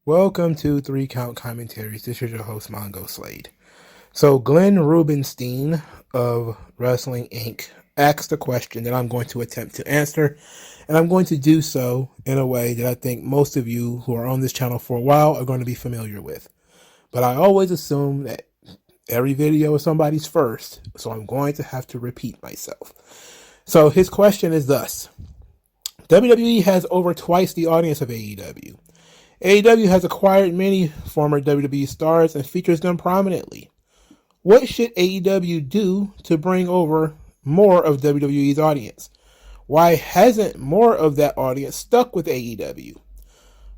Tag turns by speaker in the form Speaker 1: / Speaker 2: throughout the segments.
Speaker 1: Welcome to Three Count Commentaries. This is your host, MagMongoSlade. So Glenn Rubenstein of Wrestling Inc. asked a question that I'm going to attempt to answer, and I'm going to do so in a way that I think most of you who are on this channel for a while are going to be familiar with. But I always assume that every video is somebody's first, so I'm going to have to repeat myself. So his question is thus: WWE has over twice the audience of AEW. AEW has acquired many former WWE stars and features them prominently. What should AEW do to bring over more of WWE's audience? Why hasn't more of that audience stuck with AEW?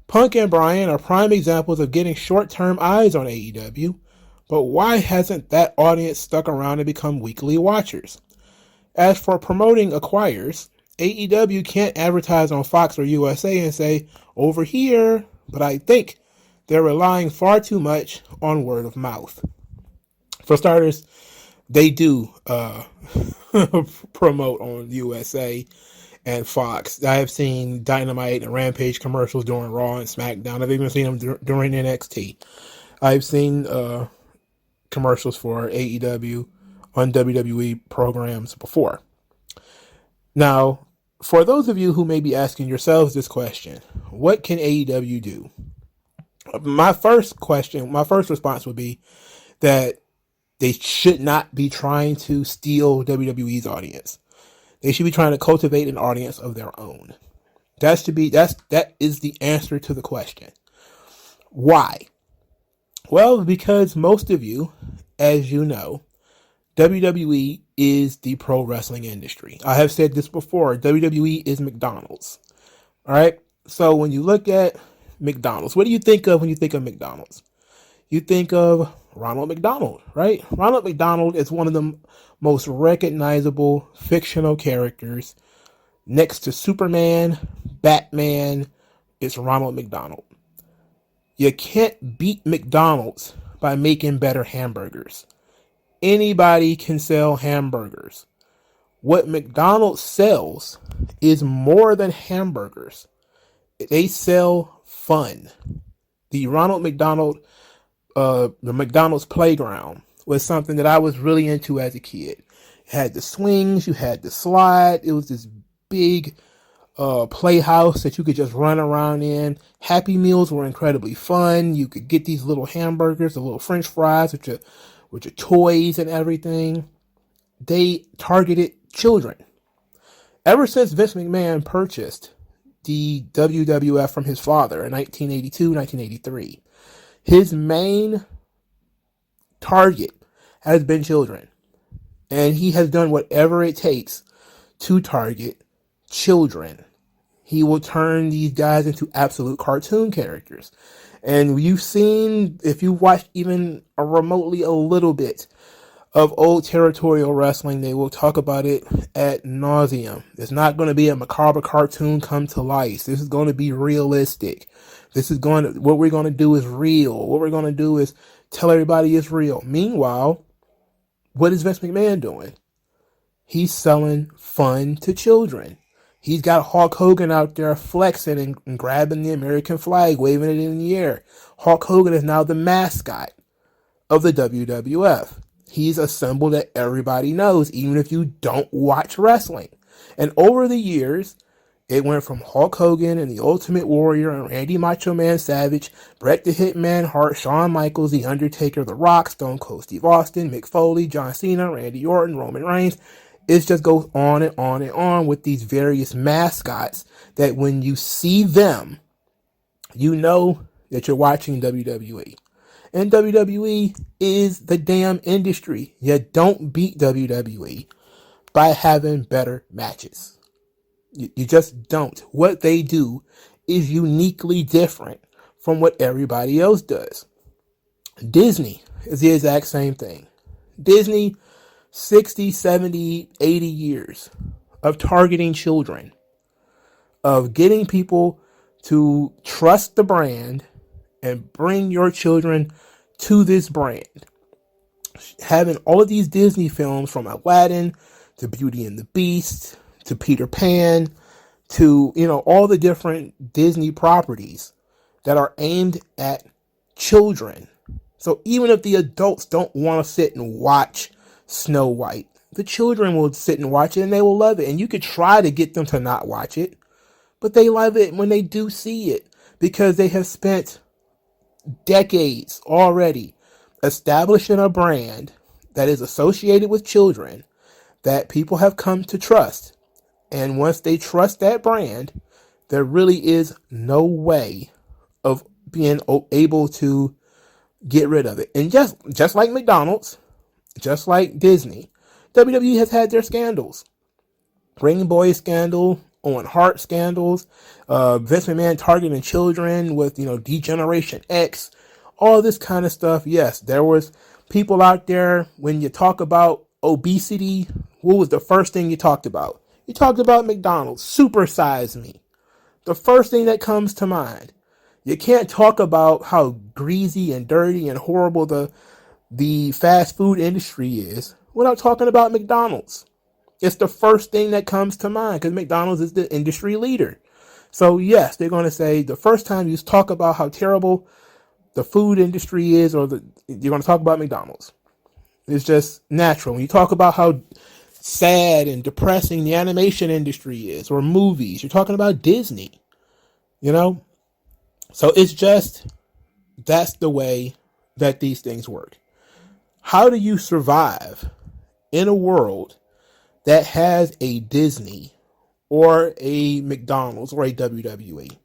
Speaker 1: Punk and Bryan are prime examples of getting short-term eyes on AEW, but why hasn't that audience stuck around and become weekly watchers? As for promoting acquires, AEW can't advertise on Fox or USA and say, over here, but I think they're relying far too much on word of mouth. For starters, they do promote on USA and Fox. I have seen Dynamite and Rampage commercials during Raw and SmackDown. I've even seen them during NXT. I've seen commercials for AEW on WWE programs before. Now, for those of you who may be asking yourselves this question, what can AEW do? My first response would be that they should not be trying to steal WWE's audience. They should be trying to cultivate an audience of their own. That is the answer to the question. Why? Well, because most of you, as you know, WWE is the pro wrestling industry. I have said this before. WWE is McDonald's. All right. So when you look at McDonald's, what do you think of when you think of McDonald's? You think of Ronald McDonald, right? Ronald McDonald is one of the most recognizable fictional characters. Next to Superman, Batman, it's Ronald McDonald. You can't beat McDonald's by making better hamburgers. Anybody can sell hamburgers. What McDonald's sells is more than hamburgers. They sell fun. The McDonald's playground was something that I was really into as a kid. It had the swings, you had the slide. It was this big playhouse that you could just run around in. Happy Meals were incredibly fun. You could get these little hamburgers, the little French fries with your toys and everything. They targeted children. Ever since Vince McMahon purchased the WWF from his father in 1982, 1983, his main target has been children. And he has done whatever it takes to target children. He will turn these guys into absolute cartoon characters. And you've seen, if you watched even remotely a little bit of old territorial wrestling, they will talk about it ad nauseum. It's not going to be a macabre cartoon come to life. This is going to be realistic. What we're going to do is real. What we're going to do is tell everybody it's real. Meanwhile, what is Vince McMahon doing? He's selling fun to children. He's got Hulk Hogan out there flexing and grabbing the American flag, waving it in the air. Hulk Hogan is now the mascot of the WWF. He's a symbol that everybody knows, even if you don't watch wrestling. And over the years, it went from Hulk Hogan and the Ultimate Warrior and Randy Macho Man Savage, Bret the Hitman Hart, Shawn Michaels, The Undertaker, The Rock, Stone Cold Steve Austin, Mick Foley, John Cena, Randy Orton, Roman Reigns. It just goes on and on and on with these various mascots that when you see them, you know that you're watching WWE. And WWE is the damn industry. You don't beat WWE by having better matches. You just don't. What they do is uniquely different from what everybody else does. Disney is the exact same thing. Disney, 60, 70, 80 years of targeting children, of getting people to trust the brand and bring your children to this brand. Having all of these Disney films, from Aladdin to Beauty and the Beast to Peter Pan to, all the different Disney properties that are aimed at children. So even if the adults don't want to sit and watch Snow White, the children will sit and watch it and they will love it. And you could try to get them to not watch it, but they love it when they do see it because they have spent decades already establishing a brand that is associated with children that people have come to trust. And once they trust that brand, there really is no way of being able to get rid of it. And just like McDonald's, just like Disney, WWE has had their scandals. Ring Boy scandal, Owen Hart scandals, Vince McMahon targeting children with, Degeneration X, all this kind of stuff. Yes, there was people out there, when you talk about obesity, what was the first thing you talked about? You talked about McDonald's, Super Size Me. The first thing that comes to mind. You can't talk about how greasy and dirty and horrible the fast food industry is without talking about McDonald's. It's the first thing that comes to mind because McDonald's is the industry leader. So yes, they're going to say the first time you talk about how terrible the food industry is, you're going to talk about McDonald's. It's just natural. When you talk about how sad and depressing the animation industry is, or movies, you're talking about Disney, So that's the way that these things work. How do you survive in a world that has a Disney or a McDonald's or a WWE?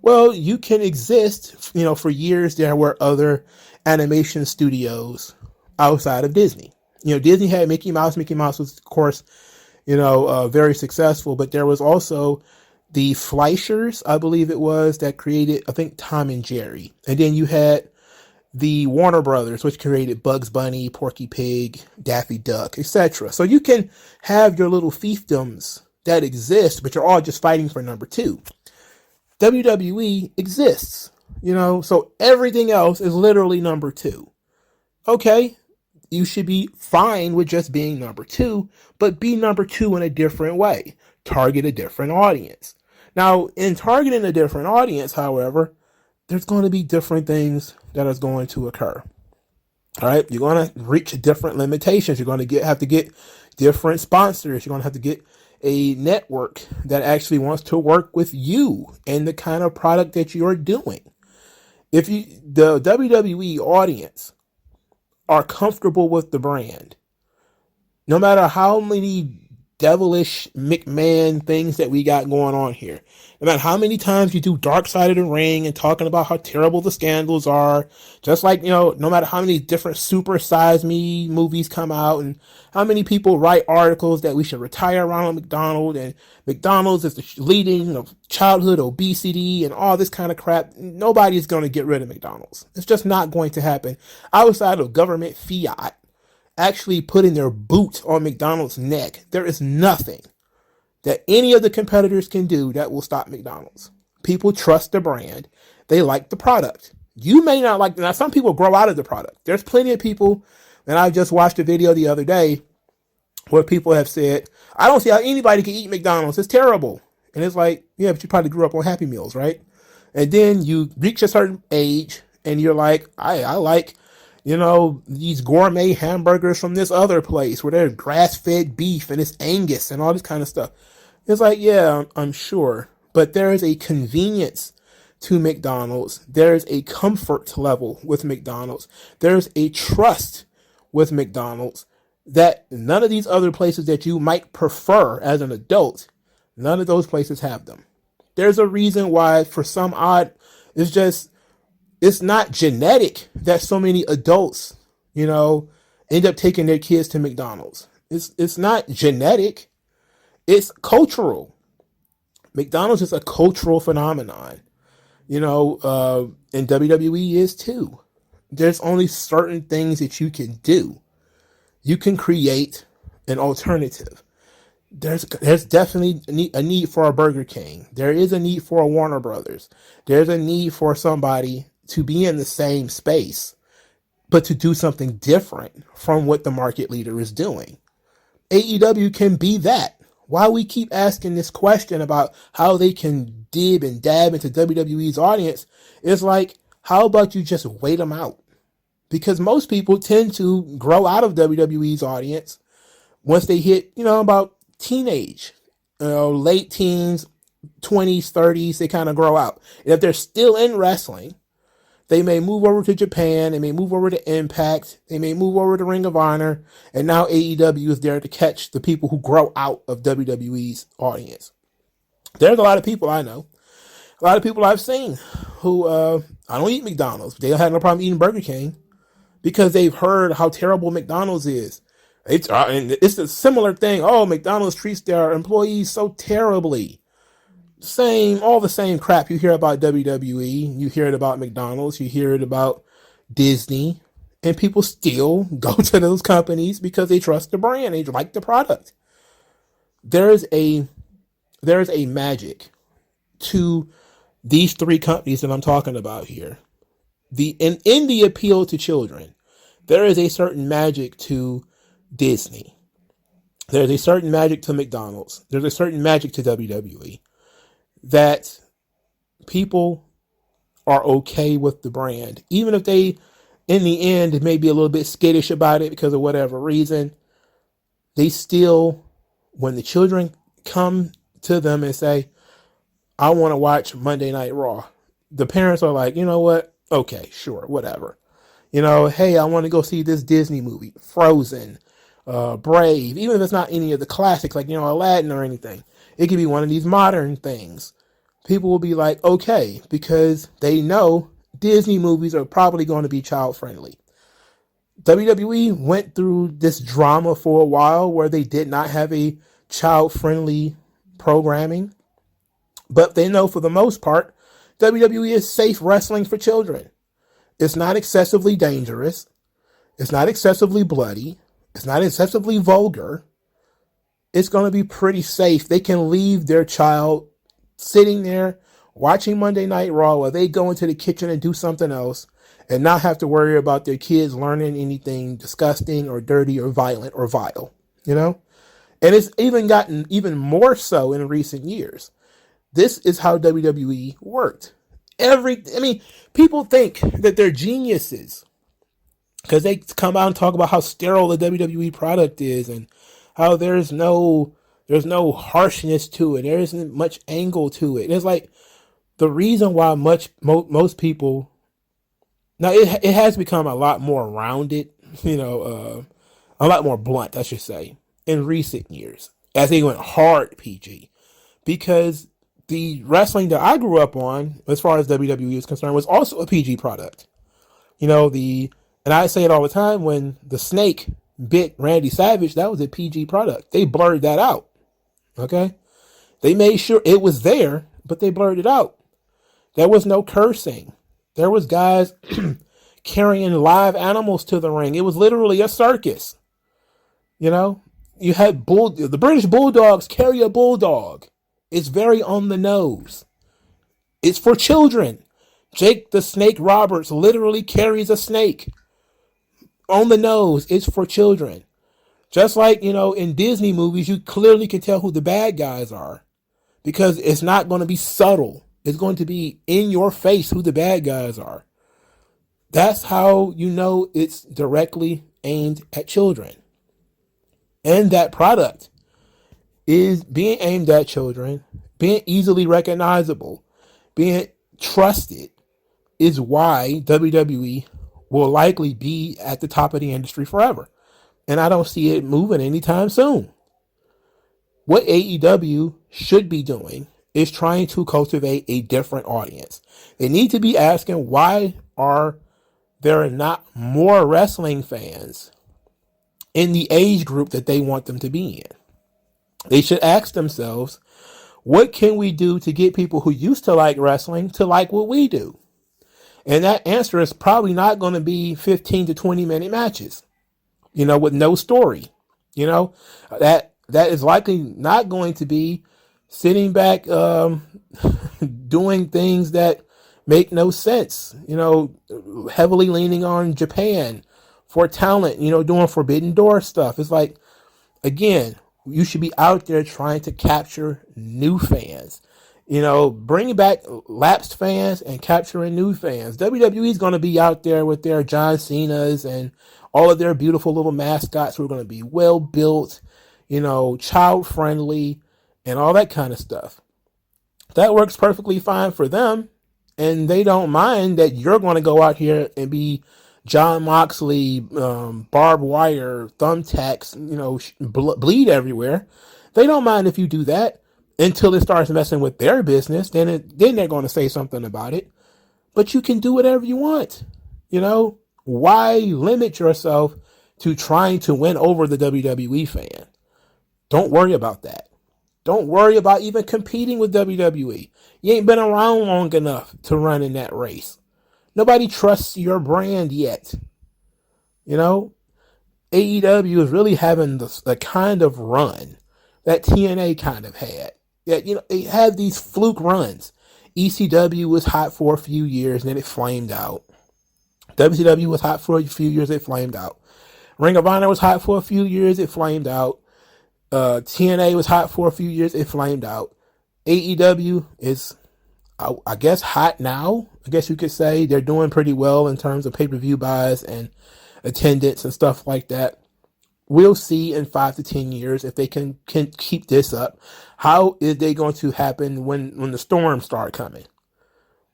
Speaker 1: Well, you can exist, for years there were other animation studios outside of Disney. Disney had Mickey Mouse. Mickey Mouse was, of course, very successful, but there was also the Fleischers, I believe it was, that created, I think, Tom and Jerry. And then you had the Warner Brothers, which created Bugs Bunny, Porky Pig, Daffy Duck, etc. So you can have your little fiefdoms that exist, but you're all just fighting for number two. WWE exists, so everything else is literally number two. Okay, you should be fine with just being number two, but be number two in a different way. Target a different audience. Now, in targeting a different audience, however, there's going to be different things that is going to occur. All right, you're going to reach different limitations. You're going to have to get different sponsors. You're going to have to get a network that actually wants to work with you and the kind of product that you're doing. If the WWE audience are comfortable with the brand, no matter how many devilish McMahon things that we got going on here, no matter how many times you do Dark Side of the Ring and talking about how terrible the scandals are, just like, no matter how many different Super Size Me movies come out and how many people write articles that we should retire Ronald McDonald and McDonald's is the leading of childhood obesity and all this kind of crap, nobody's going to get rid of McDonald's. It's just not going to happen outside of government fiat actually putting their boot on McDonald's neck. There is nothing that any of the competitors can do that will stop McDonald's. People trust the brand. They like the product. You may not like, now some people grow out of the product. There's plenty of people, and I just watched a video the other day where people have said, I don't see how anybody can eat McDonald's. It's terrible. And it's like, yeah, but you probably grew up on Happy Meals, right? And then you reach a certain age and you're like, I like, these gourmet hamburgers from this other place where they're grass-fed beef and it's Angus and all this kind of stuff. It's like, yeah, I'm sure. But there is a convenience to McDonald's. There's a comfort level with McDonald's. There's a trust with McDonald's that none of these other places that you might prefer as an adult, none of those places have them. There's a reason why, for some odd, it's not genetic that so many adults, end up taking their kids to McDonald's. It's not genetic. It's cultural. McDonald's is a cultural phenomenon, and WWE is too. There's only certain things that you can do. You can create an alternative. There's definitely a need for a Burger King. There is a need for a Warner Brothers. There's a need for somebody to be in the same space, but to do something different from what the market leader is doing. AEW can be that. Why we keep asking this question about how they can dib and dab into WWE's audience is like, how about you just wait them out? Because most people tend to grow out of WWE's audience once they hit, about teenage, late teens, 20s, 30s, they kind of grow out. And if they're still in wrestling, they may move over to Japan, they may move over to Impact, they may move over to Ring of Honor, and now AEW is there to catch the people who grow out of WWE's audience. There's a lot of people I know, a lot of people I've seen who, I don't eat McDonald's, but they don't have no problem eating Burger King because they've heard how terrible McDonald's is. And it's a similar thing. Oh, McDonald's treats their employees so terribly. All the same crap you hear about WWE, you hear it about McDonald's, you hear it about Disney, and people still go to those companies because they trust the brand, they like the product. There is a magic to these three companies that I'm talking about here. In the appeal to children, there is a certain magic to Disney. There's a certain magic to McDonald's. There's a certain magic to WWE that people are okay with the brand. Even if they, in the end, may be a little bit skittish about it because of whatever reason, they still, when the children come to them and say, I want to watch Monday Night Raw, the parents are like, you know what? Okay, sure, whatever. Hey, I want to go see this Disney movie, Frozen, Brave, even if it's not any of the classics like, Aladdin or anything. It could be one of these modern things. People will be like, okay, because they know Disney movies are probably going to be child friendly. WWE went through this drama for a while where they did not have a child friendly programming, but they know for the most part, WWE is safe wrestling for children. It's not excessively dangerous. It's not excessively bloody. It's not excessively vulgar. It's going to be pretty safe. They can leave their child sitting there watching Monday Night Raw while they go into the kitchen and do something else and not have to worry about their kids learning anything disgusting or dirty or violent or vile, And it's even gotten even more so in recent years. This is how WWE worked. People think that they're geniuses because they come out and talk about how sterile the WWE product is and how there's no harshness to it. There isn't much angle to it. It's like the reason why most people, now it has become a lot more rounded, a lot more blunt, I should say, in recent years as they went hard PG, because the wrestling that I grew up on, as far as WWE is concerned, was also a PG product. And I say it all the time, when the snake bit Randy Savage, that was a PG product. They blurred that out. Okay? They made sure it was there, but they blurred it out. There was no cursing. There was guys carrying live animals to the ring. It was literally a circus. You had the British Bulldogs carry a bulldog. It's very on the nose. It's for children. Jake the Snake Roberts literally carries a snake. On the nose, it's for children. Just like, in Disney movies, you clearly can tell who the bad guys are because it's not going to be subtle. It's going to be in your face who the bad guys are. That's how it's directly aimed at children. And that product is being aimed at children, being easily recognizable, being trusted, is why WWE will likely be at the top of the industry forever. And I don't see it moving anytime soon. What AEW should be doing is trying to cultivate a different audience. They need to be asking, why are there not more wrestling fans in the age group that they want them to be in? They should ask themselves, what can we do to get people who used to like wrestling to like what we do? And that answer is probably not going to be 15 to 20 minute matches, with no story. That is likely not going to be sitting back, doing things that make no sense, heavily leaning on Japan for talent, doing Forbidden Door stuff. It's like, again, You should be out there trying to capture new fans. Bringing back lapsed fans and capturing new fans. WWE is going to be out there with their John Cena's and all of their beautiful little mascots who are going to be well built, child friendly, and all that kind of stuff. That works perfectly fine for them, and they don't mind that you're going to go out here and be John Moxley, barbed wire, thumbtacks, bleed everywhere. They don't mind if you do that until it starts messing with their business. Then they're going to say something about it. But you can do whatever you want. Why limit yourself to trying to win over the WWE fan? Don't worry about that. Don't worry about even competing with WWE. You ain't been around long enough to run in that race. Nobody trusts your brand yet. AEW is really having the kind of run that TNA kind of had. Yeah, they had these fluke runs. ECW was hot for a few years and then it flamed out. WCW was hot for a few years, it flamed out. Ring of Honor was hot for a few years, it flamed out. TNA was hot for a few years, it flamed out. AEW is, I guess, hot now. I guess you could say they're doing pretty well in terms of pay-per-view buys and attendance and stuff like that. We'll see in 5 to 10 years if they can keep this up. How is they going to happen when the storms start coming?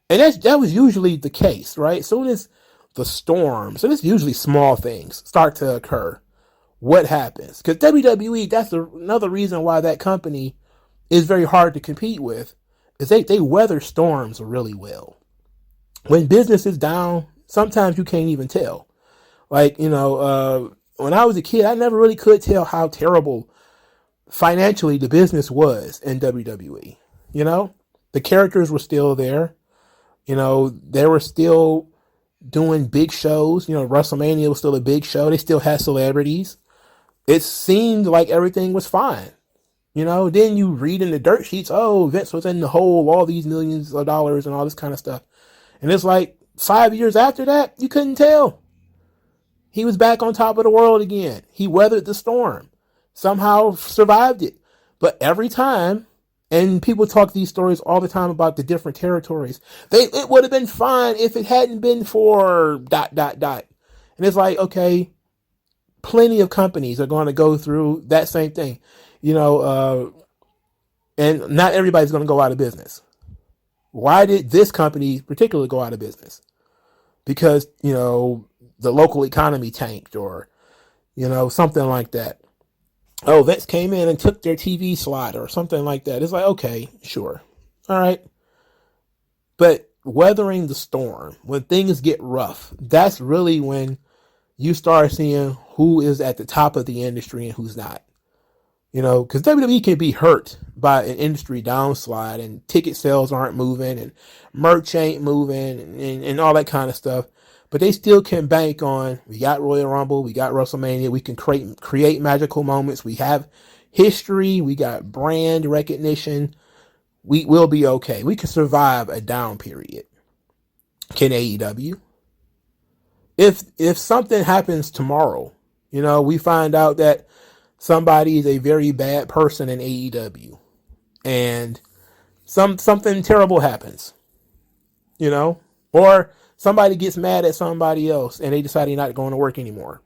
Speaker 1: And that was usually the case, right? As soon as the storms, and it's usually small things, start to occur, what happens? Because WWE, that's another reason why that company is very hard to compete with, is they weather storms really well. When business is down, sometimes you can't even tell. Like, when I was a kid, I never really could tell how terrible financially the business was in WWE. The characters were still there. They were still doing big shows. WrestleMania was still a big show. They still had celebrities. It seemed like everything was fine. Then you read in the dirt sheets, oh, Vince was in the hole, all these millions of dollars and all this kind of stuff. And it's like 5 years after that, you couldn't tell. He was back on top of the world again. He weathered the storm, somehow survived it. But every time, and people talk these stories all the time about the different territories, it would have been fine if it hadn't been for ... And it's like, okay, plenty of companies are going to go through that same thing, and not everybody's going to go out of business. Why did this company particularly go out of business? Because, the local economy tanked or, something like that. Oh, Vince came in and took their TV slot or something like that. It's like, okay, sure. All right. But weathering the storm, when things get rough, that's really when you start seeing who is at the top of the industry and who's not. Because WWE can be hurt by an industry downslide and ticket sales aren't moving and merch ain't moving and all that kind of stuff. But they still can bank on, we got Royal Rumble, we got WrestleMania, we can create magical moments, we have history, we got brand recognition, we will be okay. We can survive a down period. Can AEW? If something happens tomorrow, we find out that somebody is a very bad person in AEW and something terrible happens, or somebody gets mad at somebody else and they decide they're not going to work anymore.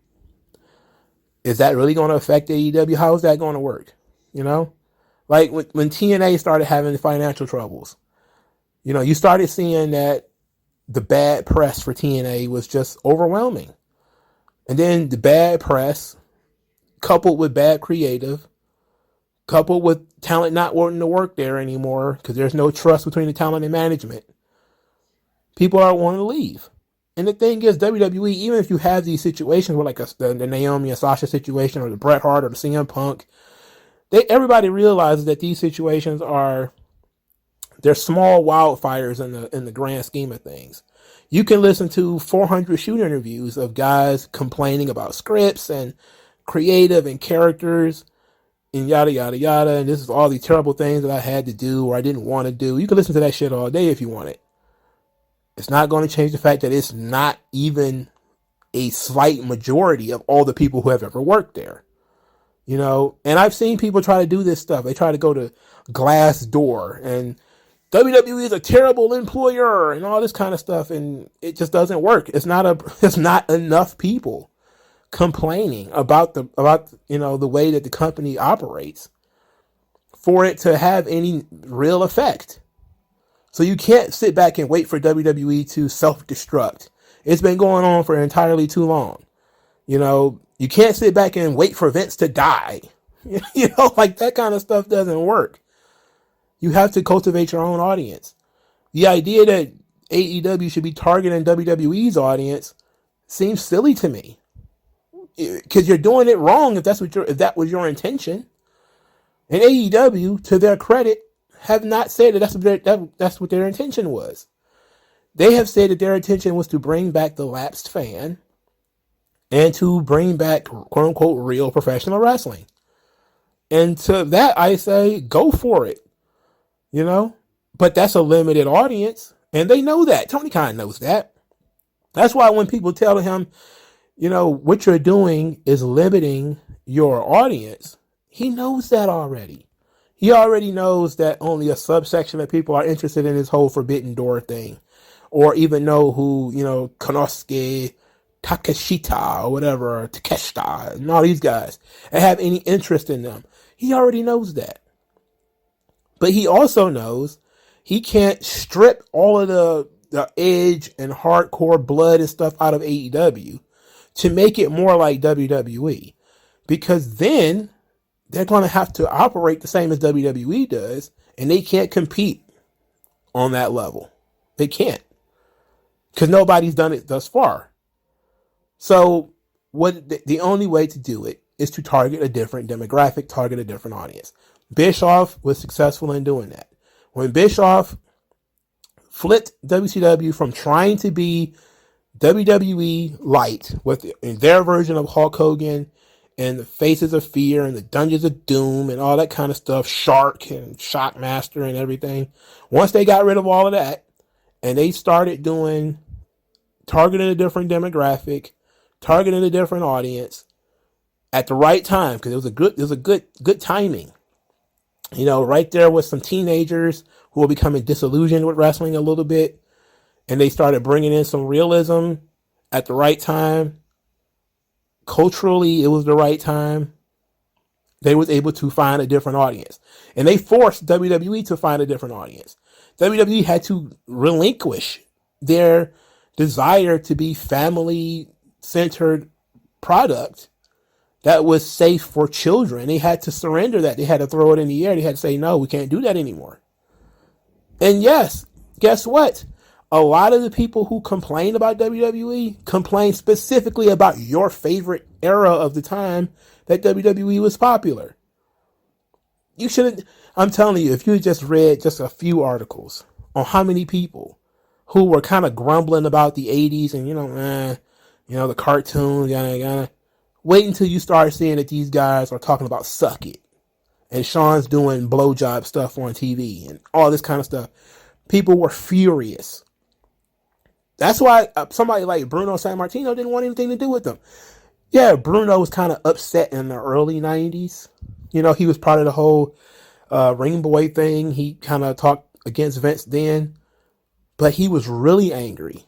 Speaker 1: Is that really going to affect AEW? How is that going to work? Like when TNA started having financial troubles, you started seeing that the bad press for TNA was just overwhelming. And then the bad press, coupled with bad creative, coupled with talent not wanting to work there anymore because there's no trust between the talent and management, people are wanting to leave. And the thing is, WWE, even if you have these situations where like the Naomi and Sasha situation or the Bret Hart or the CM Punk, everybody realizes that these situations they're small wildfires in the grand scheme of things. You can listen to 400 shoot interviews of guys complaining about scripts and creative and characters and yada, yada, yada. And this is all these terrible things that I had to do or I didn't want to do. You can listen to that shit all day if you want it. It's not going to change the fact that it's not even a slight majority of all the people who have ever worked there. And I've seen people try to do this stuff. They try to go to Glassdoor and WWE is a terrible employer and all this kind of stuff, and it just doesn't work. It's not enough people complaining about the way that the company operates for it to have any real effect. So you can't sit back and wait for WWE to self-destruct. It's been going on for entirely too long. You can't sit back and wait for Vince to die. Like that kind of stuff doesn't work. You have to cultivate your own audience. The idea that AEW should be targeting WWE's audience seems silly to me, because you're doing it wrong if that was your intention. And AEW, to their credit, have not said that that's what their intention was. They have said that their intention was to bring back the lapsed fan and to bring back, quote unquote, real professional wrestling. And to that, I say, go for it. But that's a limited audience, and they know that. Tony Khan knows that. That's why when people tell him, what you're doing is limiting your audience, he knows that already. He already knows that only a subsection of people are interested in this whole Forbidden Door thing, or even know who, Konosuke Takeshita or whatever, or Takeshita, and all these guys, and have any interest in them. He already knows that. But he also knows he can't strip all of the edge and hardcore blood and stuff out of AEW to make it more like WWE. Because then they're going to have to operate the same as WWE does, and they can't compete on that level. They can't. Because nobody's done it thus far. So the only way to do it is to target a different demographic, target a different audience. Bischoff was successful in doing that. When Bischoff flipped WCW from trying to be WWE light in their version of Hulk Hogan and the Faces of Fear and the Dungeons of Doom and all that kind of stuff, Shark and Shockmaster and everything. Once they got rid of all of that and they started targeting a different demographic, targeting a different audience at the right time, because it was a good timing. Right there with some teenagers who were becoming disillusioned with wrestling a little bit, and they started bringing in some realism at the right time. Culturally, it was the right time. They was able to find a different audience, and they forced WWE to find a different audience. WWE had to relinquish their desire to be family-centered product that was safe for children. They had to surrender that. They had to throw it in the air. They had to say, no, we can't do that anymore. And yes, guess what? A lot of the people who complain about WWE complain specifically about your favorite era of the time that WWE was popular. I'm telling you, if you just read just a few articles on how many people who were kind of grumbling about the 80s and, the cartoons, yada, yada. Wait until you start seeing that these guys are talking about Suck It. And Sean's doing blowjob stuff on TV and all this kind of stuff. People were furious. That's why somebody like Bruno Sammartino didn't want anything to do with them. Yeah, Bruno was kind of upset in the early 90s. He was part of the whole Ring Boy thing. He kind of talked against Vince then. But he was really angry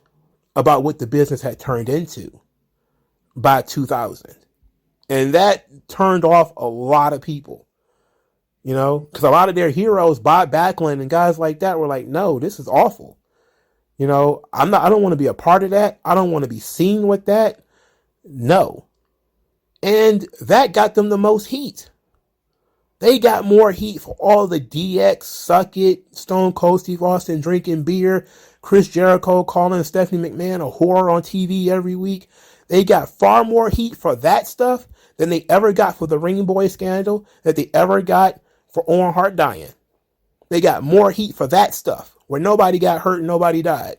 Speaker 1: about what the business had turned into by 2000. And that turned off a lot of people, because a lot of their heroes, Bob Backlund and guys like that, were like, no, this is awful. I don't want to be a part of that. I don't want to be seen with that. No. And that got them the most heat. They got more heat for all the DX, Suck It, Stone Cold Steve Austin drinking beer, Chris Jericho calling Stephanie McMahon a whore on TV every week. They got far more heat for that stuff than they ever got for the Ring Boy scandal, that they ever got for Owen Hart dying. They got more heat for that stuff, where nobody got hurt and nobody died,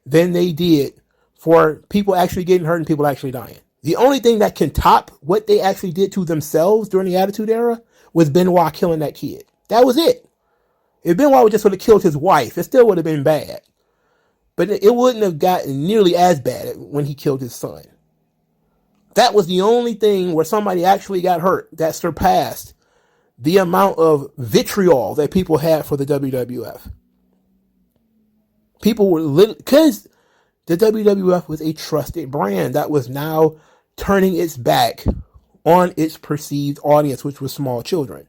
Speaker 1: than they did for people actually getting hurt and people actually dying. The only thing that can top what they actually did to themselves during the Attitude Era was Benoit killing that kid. That was it. If Benoit just would have killed his wife, it still would have been bad. But it wouldn't have gotten nearly as bad when he killed his son. That was the only thing where somebody actually got hurt that surpassed the amount of vitriol that people had for the WWF. People were because the WWF was a trusted brand that was now turning its back on its perceived audience, which was small children.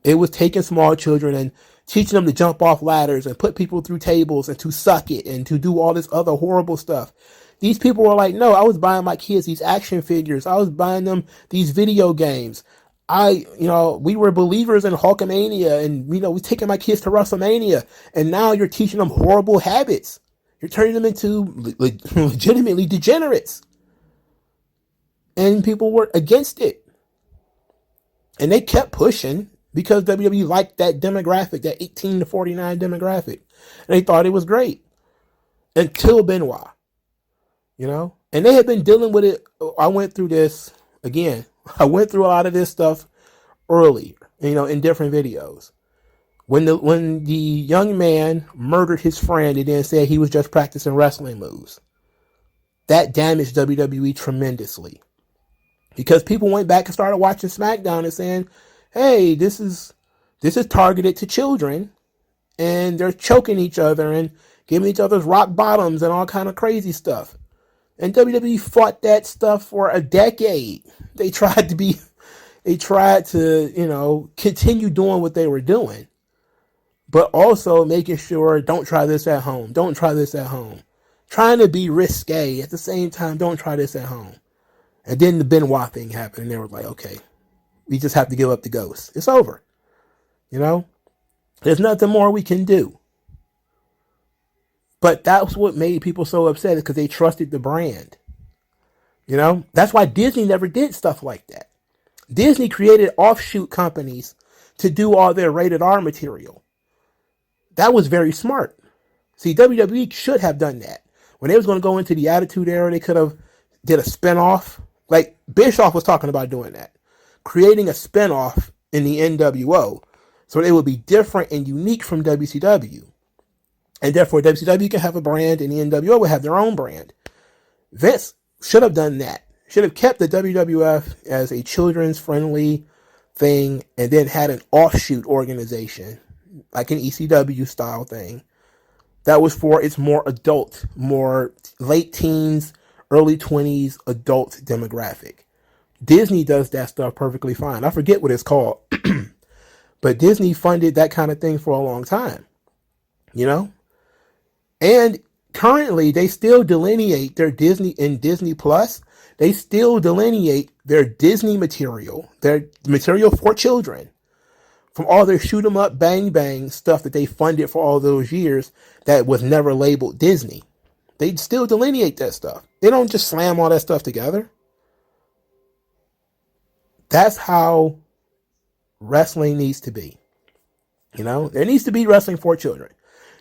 Speaker 1: It was taking small children and teaching them to jump off ladders and put people through tables and to suck it and to do all this other horrible stuff. These people were like, no, I was buying my kids these action figures. I was buying them these video games. We were believers in Hulkamania, and, we taking my kids to WrestleMania, and now you're teaching them horrible habits. You're turning them into legitimately degenerates. And people were against it. And they kept pushing because WWE liked that demographic, that 18 to 49 demographic. And they thought it was great. Until Benoit. And they had been dealing with it. I went through this again. I went through a lot of this stuff earlier, in different videos. When the young man murdered his friend and then said he was just practicing wrestling moves, that damaged WWE tremendously. Because people went back and started watching SmackDown and saying, hey, this is targeted to children, and they're choking each other and giving each other's rock bottoms and all kind of crazy stuff. And WWE fought that stuff for a decade. They tried to, continue doing what they were doing, but also making sure, don't try this at home. Don't try this at home. Trying to be risque at the same time. Don't try this at home. And then the Benoit thing happened, and they were like, okay, we just have to give up the ghost. It's over. There's nothing more we can do. But that's what made people so upset, is because they trusted the brand. That's why Disney never did stuff like that. Disney created offshoot companies to do all their rated R material. That was very smart. See, WWE should have done that. When they was going to go into the Attitude Era, they could have did a spinoff. Like Bischoff was talking about doing that. Creating a spinoff in the NWO so it would be different and unique from WCW. And therefore, WCW can have a brand and the NWO would have their own brand. Vince should have done that. Should have kept the WWF as a children's friendly thing and then had an offshoot organization, like an ECW style thing, that was for its more adult, more late teens, early 20s adult demographic. Disney does that stuff perfectly fine. I forget what it's called, but Disney funded that kind of thing for a long time, And currently, they still delineate their Disney in Disney Plus. They still delineate their Disney material, their material for children, from all their shoot 'em up, bang bang stuff that they funded for all those years that was never labeled Disney. They still delineate that stuff. They don't just slam all that stuff together. That's how wrestling needs to be. There needs to be wrestling for children.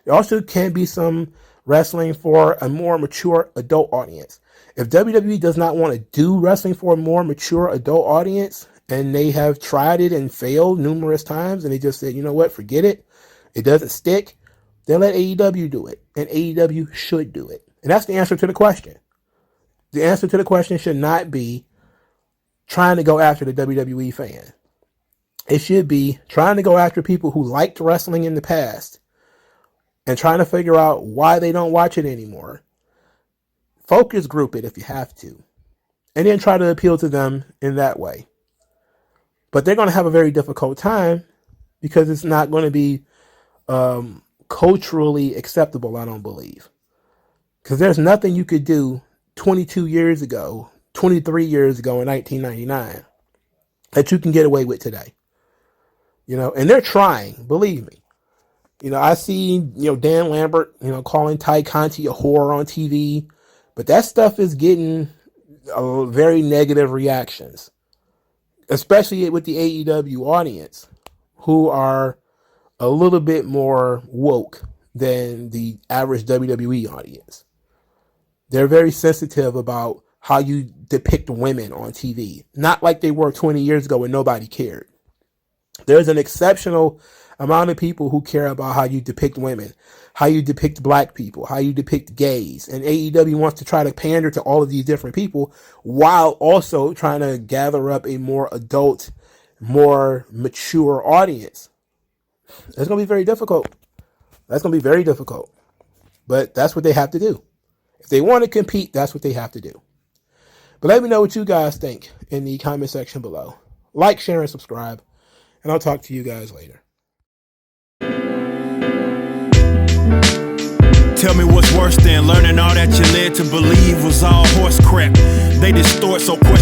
Speaker 1: There also can be some wrestling for a more mature adult audience. If WWE does not want to do wrestling for a more mature adult audience, and they have tried it and failed numerous times, and they just said, you know what, forget it. It doesn't stick. Then let AEW do it. And AEW should do it. And that's the answer to the question. The answer to the question should not be trying to go after the WWE fan. It should be trying to go after people who liked wrestling in the past and trying to figure out why they don't watch it anymore. Focus group it if you have to. And then try to appeal to them in that way. But they're going to have a very difficult time because it's not going to be culturally acceptable, I don't believe. Because there's nothing you could do 22 years ago, 23 years ago in 1999 that you can get away with today. And they're trying, believe me. I see, Dan Lambert, calling Ty Conti a whore on TV, but that stuff is getting very negative reactions, especially with the AEW audience, who are a little bit more woke than the average WWE audience. They're very sensitive about how you depict women on TV, not like they were 20 years ago when nobody cared. There's an exceptional amount of people who care about how you depict women, how you depict black people, how you depict gays. And AEW wants to try to pander to all of these different people while also trying to gather up a more adult, more mature audience. It's going to be very difficult. That's going to be very difficult. But that's what they have to do. If they want to compete, that's what they have to do. But let me know what you guys think in the comment section below. Like, share, and subscribe. And I'll talk to you guys later.
Speaker 2: Tell me what's worse than learning all that you led to believe was all horse crap. They distort so questions.